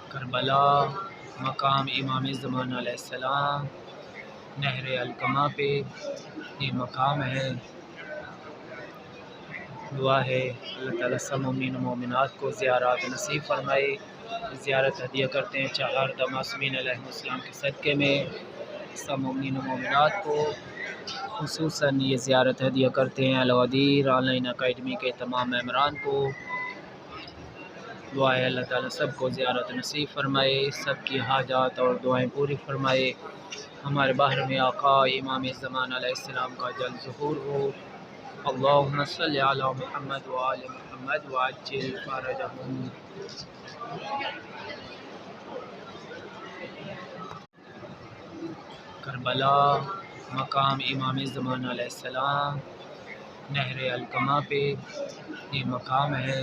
کربلا مقام امام زمان علیہ السلام، نہر الکما پہ یہ مقام ہے۔ دعا ہے اللہ تعالیٰ سب مومنین و مومنات کو زیارات نصیب فرمائے۔ زیارت ہدیہ کرتے ہیں چہاردہ معصومین علیہ السلام کے صدقے میں سب مومنین و مومنات کو، خصوصاً یہ زیارت ہدیہ کرتے ہیں الودیر آن لائن اکیڈمی کے تمام ممبران کو۔ دعا ہے اللہ تعالیٰ سب کو زیارت نصیب فرمائے، سب کی حاجات اور دعائیں پوری فرمائے۔ ہمارے باہر میں آقا امام زمان علیہ السلام کا جلد ظہور ہو۔ اللہم صلی علی محمد وآل محمد وعجل فرجہم۔ کربلا مقام امام زمان علیہ السلام، نہر الکما پہ یہ مقام ہے۔